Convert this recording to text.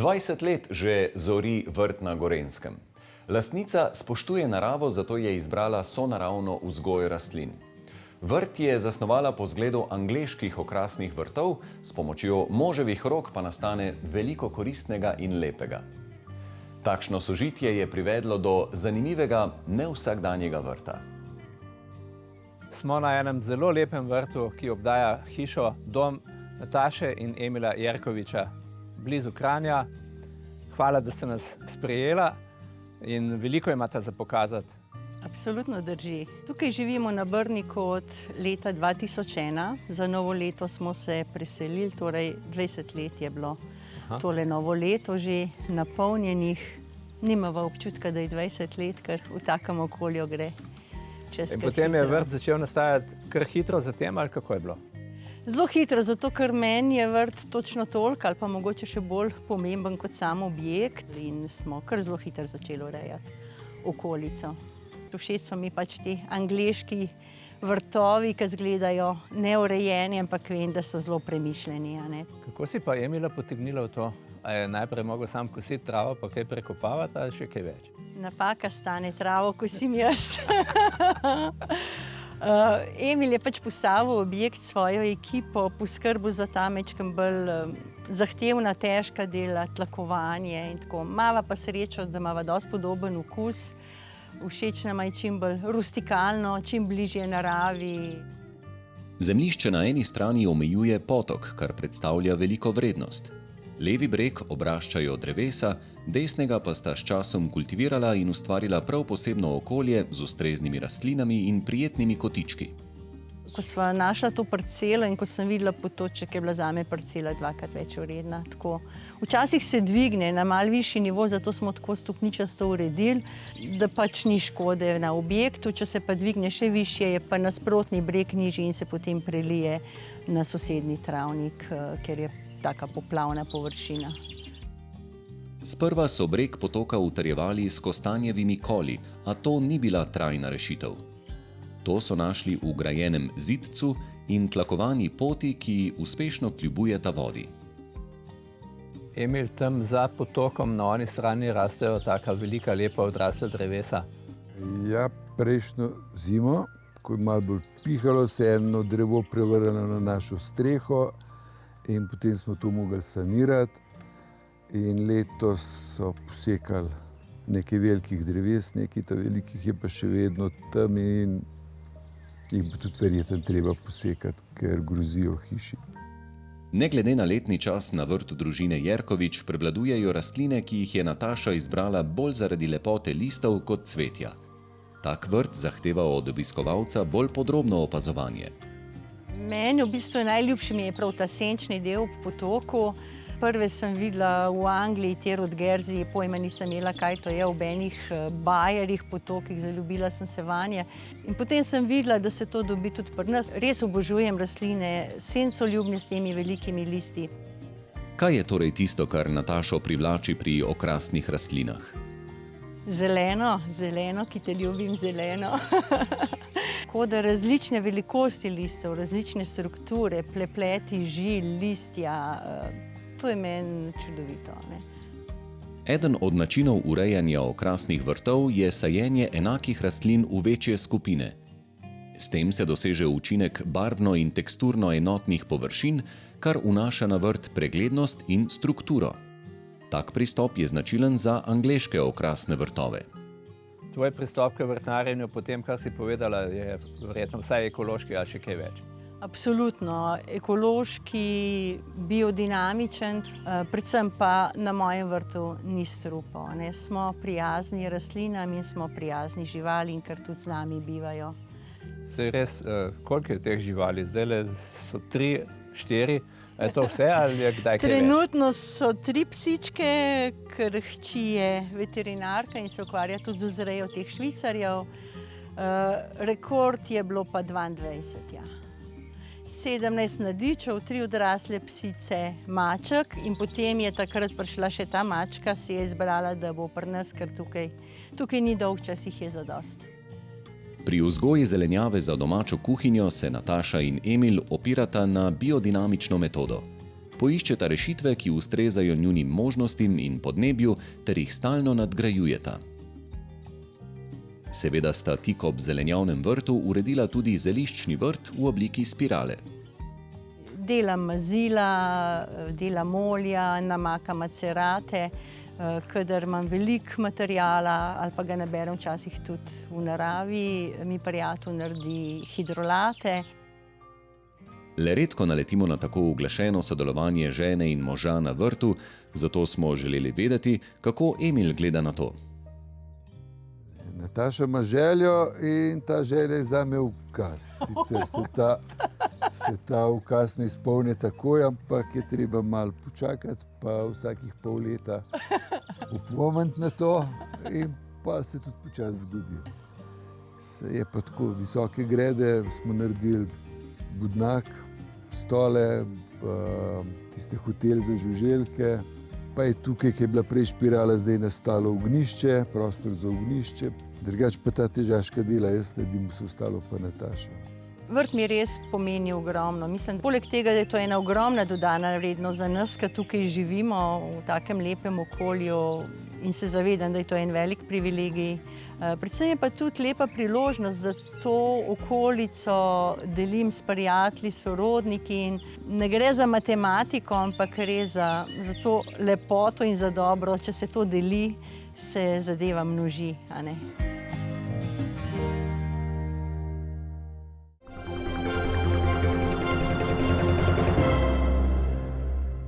20 let že zori vrt na Gorenjskem. Lastnica spoštuje naravo, zato je izbrala sonaravno vzgoj rastlin. Vrt je zasnovala po zgledu angleških okrasnih vrtov, s pomočjo moževih rok pa nastane veliko koristnega in lepega. Takšno sožitje je privedlo do zanimivega, nevsakdanjega vrta. Smo na enem zelo lepem vrtu, ki obdaja hišo, dom Nataše in Emila Jerkoviča, blizu Kranja. Hvala, da ste nas sprejela in veliko imate za pokazati. Absolutno drži. Tukaj živimo na Brniku od leta 2001. Za novo leto smo se preselili, torej 20 let je bilo tole novo leto že napolnjenih. Nimava občutka, da je 20 let, ker v takem okolju gre čez kar Potem je hitro. vrt začel nastajati kar hitro zatem, ali kako je bilo? Zelo hitro, zato ker meni je vrt točno toliko ali pa mogoče še bolj pomemben kot sam objekt in smo kar zelo hitro začeli urejati okolico. Všeč so mi pač ti angleški vrtovi, ki izgledajo neurejeni, ampak vem, da so zelo premišljeni. A ne? Kako si pa Emila potegnila v to? A je najprej mogel sam kositi travo, pa kaj prekopavati, ali še kaj več? Napaka stane travo, kosim jaz. Emil je pač postavil objekt s svojo ekipo, poskrbel za ta majčkeno bolj zahtevna, težka dela, tlakovanje in tako. Mava pa srečo, da imava dosti podoben okus. Všeč nama je čim bolj rustikalno, čim bližje naravi. Zemljišče na eni strani omejuje potok, kar predstavlja veliko vrednost. Levi breg obraščajo drevesa, desnega pa sta s časom kultivirala in ustvarila prav posebno okolje z ustreznimi rastlinami in prijetnimi kotički. Ko sva našla to parcelo in ko sem videla potoček, je bila zame parcela dvakrat več vredna. Tako. Včasih se dvigne na malo višji nivo, zato smo tako stopničasto uredili, da pač ni škode na objektu. Če se pa dvigne še višje, je pa nasprotni breg nižji in se potem prelije na sosednji travnik, ker je taka poplavna površina. Sprva so breg potoka utrjevali s kostanjevimi koli, a to ni bila trajna rešitev. To so našli v grajenem zidcu in tlakovani poti, ki uspešno kljubujeta vodi. Emil, tam za potokom na oni strani rastejo taka velika, lepa odrasla drevesa. Ja, prejšnjo zimo, ko je malo bolj pihalo, se je eno drevo prevrnilo na našo streho in potem smo to mogli sanirati. In letos so posekali nekaj velikih dreves, nekaj ta velikih je pa še vedno tam in jih bo tudi verjetno treba posekati, ker grozijo hiši. Ne glede na letni čas na vrtu družine Jerkovič prevladujejo rastline, ki jih je Nataša izbrala bolj zaradi lepote listov kot cvetja. Tak vrt zahteva od obiskovalca bolj podrobno opazovanje. Meni v bistvu najljubši mi je prav ta senčni del ob potoku. Prve sem videla v Angliji, te Rodgersije, pojma nisem imela, kaj to je, v enih bajerih potokih, zaljubila sem se vanje. In potem sem videla, da se to dobi tudi pri nas. Res obožujem rastline, sencoljubne s temi velikimi listi. Kaj je torej tisto, kar Natašo privlači pri okrasnih rastlinah? Zeleno, ki te ljubim, zeleno. Tako da različne velikosti listov, različne strukture, plepleti žil, listja, to je meni čudovito. Ne? Eden od načinov urejanja okrasnih vrtov je sajenje enakih rastlin v večje skupine. S tem se doseže učinek barvno in teksturno enotnih površin, kar vnaša na vrt preglednost in strukturo. Tak pristop je značilen za angleške okrasne vrtove. Tvoj pristop k vrtnarjenju, potem, kar si povedala, je verjetno vsaj ekološki ali še kaj več. Absolutno. Ekološki, biodinamičen, predvsem pa na mojem vrtu ni strupov. Ne? Smo prijazni rastlinam in smo prijazni živali, ker tudi z nami bivajo. Saj res, koliko je teh živali? Zdajle so 3, 4. Je to vse ali je kdaj kaj več? Trenutno so 3 psičke, ker hči je veterinarka in se ukvarja tudi z vzrejo teh švicarjev. Rekord je bilo pa 22, ja. 17 mladičev, 3 odrasle psice, maček in potem je takrat prišla še ta mačka, si je izbrala, da bo pri nas, ker tukaj ni dolg čas, jih je zadosti. Pri vzgoji zelenjave za domačo kuhinjo se Nataša in Emil opirata na biodinamično metodo. poiščeta rešitve, ki ustrezajo njunim možnostim in podnebju, ter jih stalno nadgrajujeta. Seveda sta tik ob zelenjavnem vrtu uredila tudi zeliščni vrt v obliki spirale. Delam mazila, delam olja, namakam macerate, kadar imam veliko materijala ali pa ga naberem včasih tudi v naravi, mi prijatelj naredi hidrolate. Le redko naletimo na tako uglašeno sodelovanje žene in moža na vrtu, zato smo želeli vedeti, kako Emil gleda na to. Nataša ima željo in ta želja je zame ukaz. Sicer se ta ukaz ne izpolni takoj, ampak je treba malo počakati, pa vsakih pol leta upomniti na to in pa se tudi počasi zgodi. Se je pa tako visoke grede, smo naredili vodnjak, stole, tiste hotel za žuželke, pa je tukaj, ki je bila prej špirala, zdaj nastalo ognjišče, prostor za ognjišče. Drugače pa ta težaška dela, jaz sledim, vse ostalo pa Nataša. Vrt mi res pomeni ogromno. Mislim, poleg tega, da je to ena ogromna dodana vrednost za nas, ki tukaj živimo v takem lepem okolju in se zavedam, da je to en velik privilegij. Predvsem je pa tudi lepa priložnost, da to okolico delim s prijatelji, sorodniki in ne gre za matematiko, ampak gre za to lepoto in za dobro. Če se to deli, se zadeva množi, a ne?